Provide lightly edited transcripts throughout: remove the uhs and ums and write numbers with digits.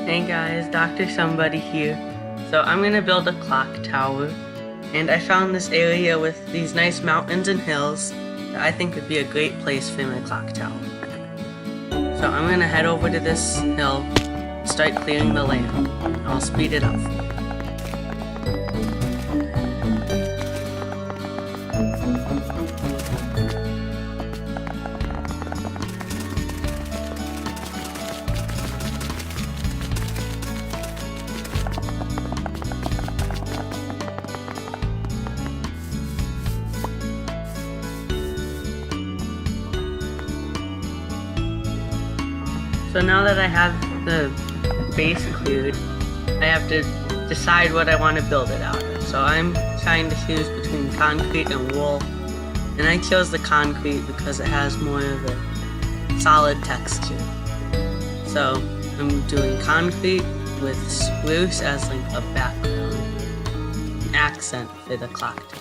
Hey guys, Dr. Somebody here. So I'm gonna build a clock tower, and I found this area with these nice mountains and hills that I think would be a great place for my clock tower. So I'm gonna head over to this hill, start clearing the land. I'll speed it up. So now that I have the base cleared, I have to decide what I want to build it out of. So I'm trying to choose between concrete and wool, and I chose the concrete because it has more of a solid texture. So I'm doing concrete with spruce as like a background, an accent for the clock tower.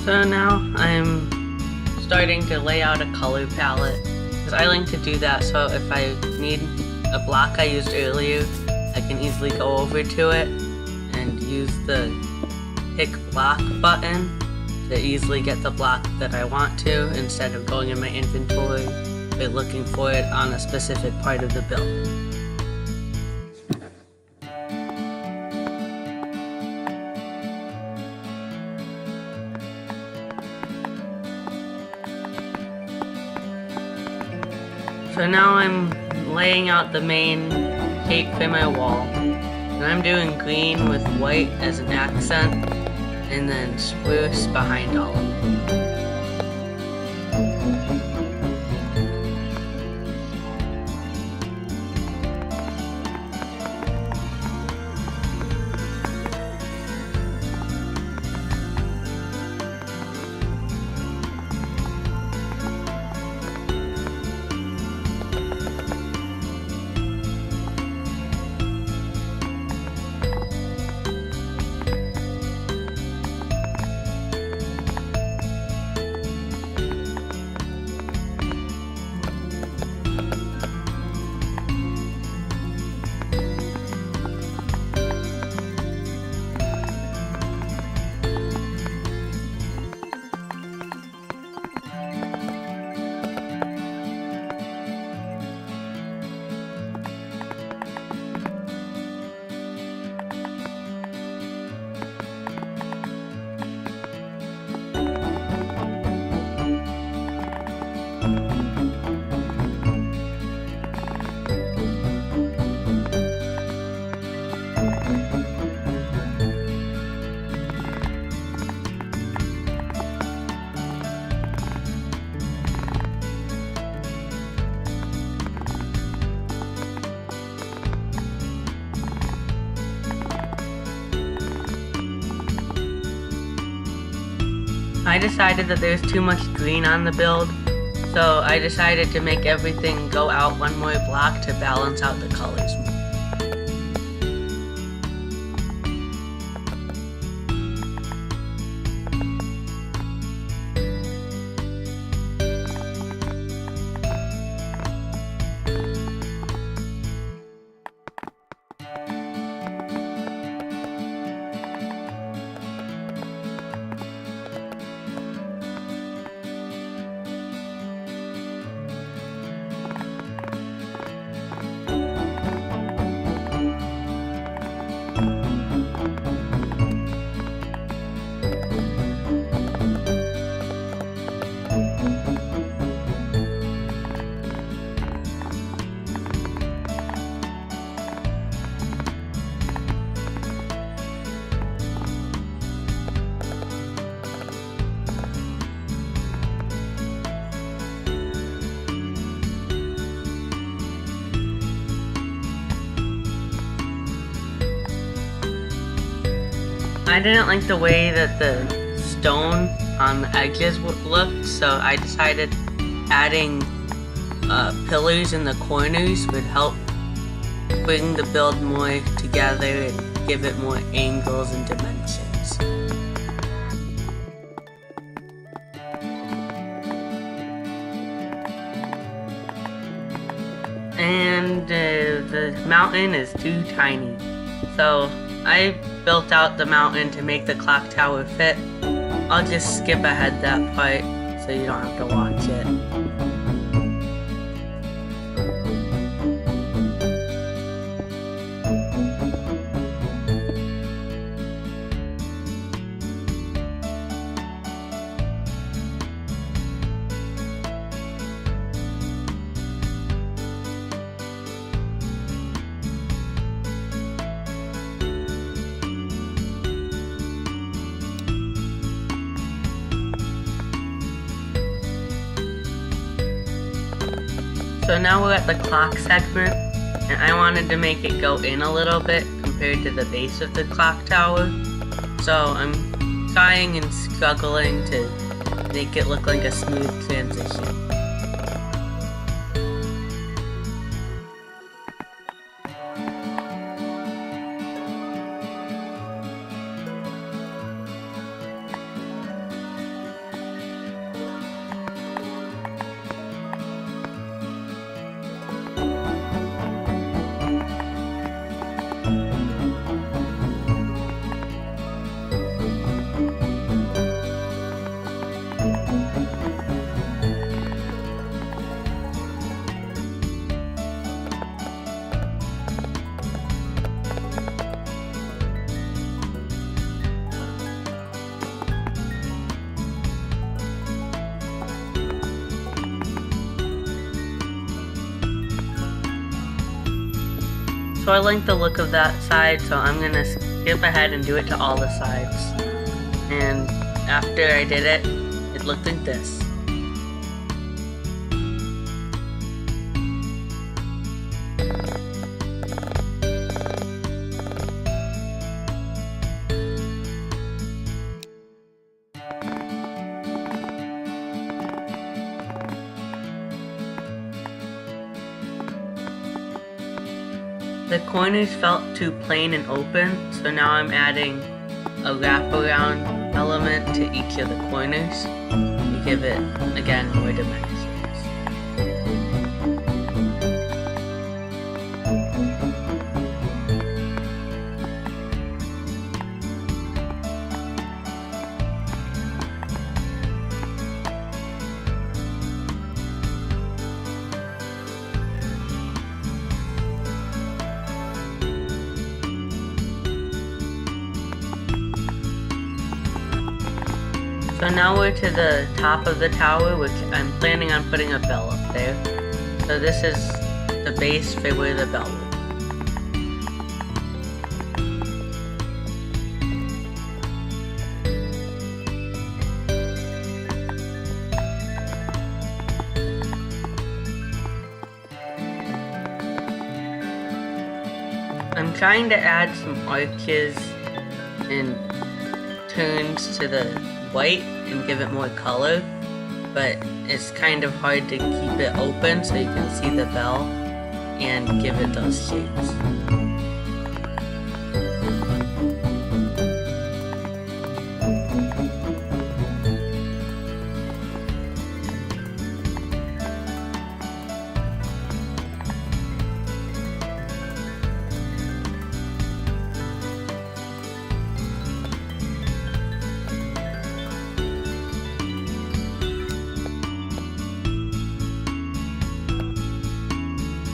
So now I'm starting to lay out a color palette, because I like to do that so if I need a block I used earlier, I can easily go over to it and use the pick block button to easily get the block that I want to, instead of going in my inventory or looking for it on a specific part of the build. So now I'm laying out the main shape for my wall, and I'm doing green with white as an accent, and then spruce behind all of them. I decided that there's too much green on the build, so I decided to make everything go out one more block to balance out the colors more. I didn't like the way that the stone on the edges looked, so I decided adding pillars in the corners would help bring the build more together and give it more angles and dimensions. And the mountain is too tiny, so I built out the mountain to make the clock tower fit. I'll just skip ahead that part so you don't have to watch it. So now we're at the clock segment, and I wanted to make it go in a little bit compared to the base of the clock tower. So I'm trying and struggling to make it look like a smooth transition. So I like the look of that side, so I'm gonna skip ahead and do it to all the sides. And after I did it, it looked like this. The corners felt too plain and open, so now I'm adding a wraparound element to each of the corners to give it, again, more dimensions. So now we're to the top of the tower, which I'm planning on putting a bell up there. So this is the base for where the bell will be. I'm trying to add some arches and turns to the white and give it more color, but it's kind of hard to keep it open so you can see the bell and give it those shapes.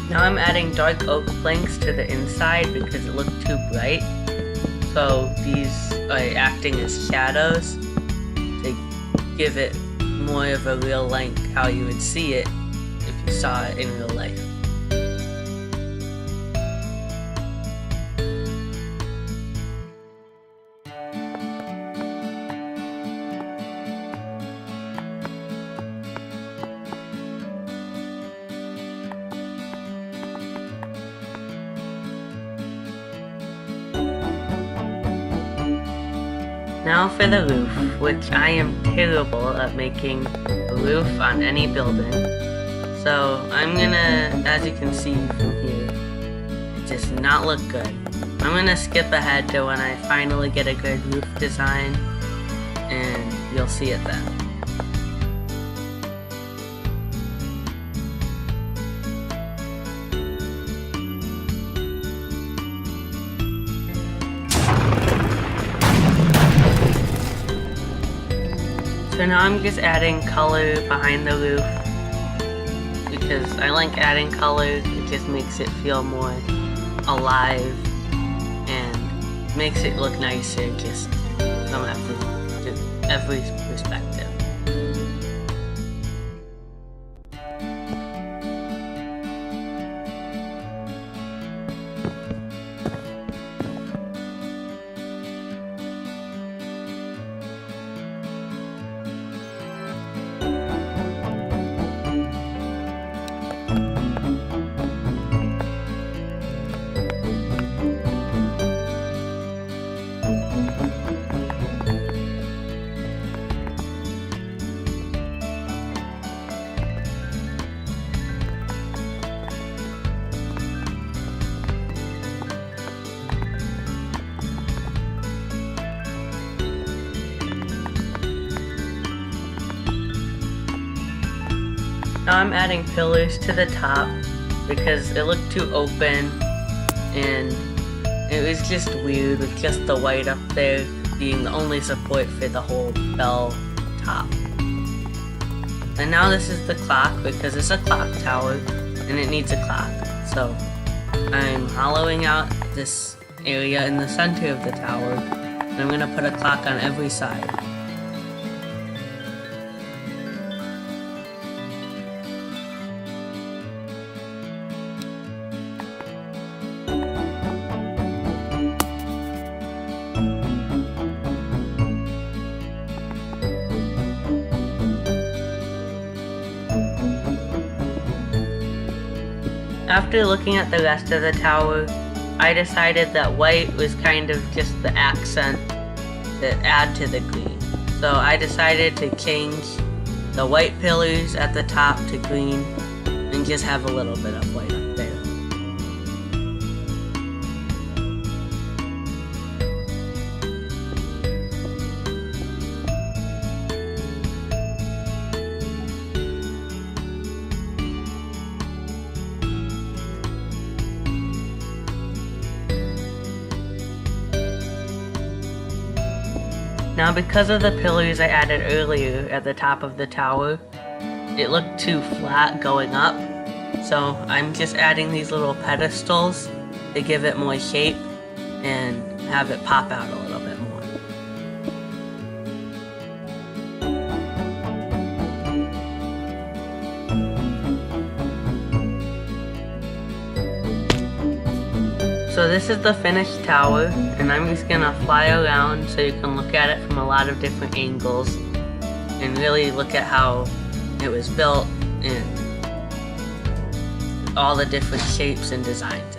Now I'm adding dark oak planks to the inside because it looked too bright. So these are acting as shadows to give it more of a real length, how you would see it if you saw it in real life. Now for the roof, which I am terrible at making a roof on any building. So I'm gonna, as you can see from here, it does not look good. I'm gonna skip ahead to when I finally get a good roof design, and you'll see it then. So now I'm just adding color behind the roof because I like adding color. It just makes it feel more alive and makes it look nicer just from every perspective. Now I'm adding pillars to the top because it looked too open and it was just weird with just the white up there being the only support for the whole bell top. And now this is the clock because it's a clock tower and it needs a clock. So I'm hollowing out this area in the center of the tower and I'm going to put a clock on every side. After looking at the rest of the tower, I decided that white was kind of just the accent to add to the green. So I decided to change the white pillars at the top to green and just have a little bit of white up there. Now because of the pillars I added earlier at the top of the tower, it looked too flat going up. So I'm just adding these little pedestals to give it more shape and have it pop out a little bit more. So this is the finished tower, and I'm just gonna fly around so you can look at it from a lot of different angles and really look at how it was built and all the different shapes and designs.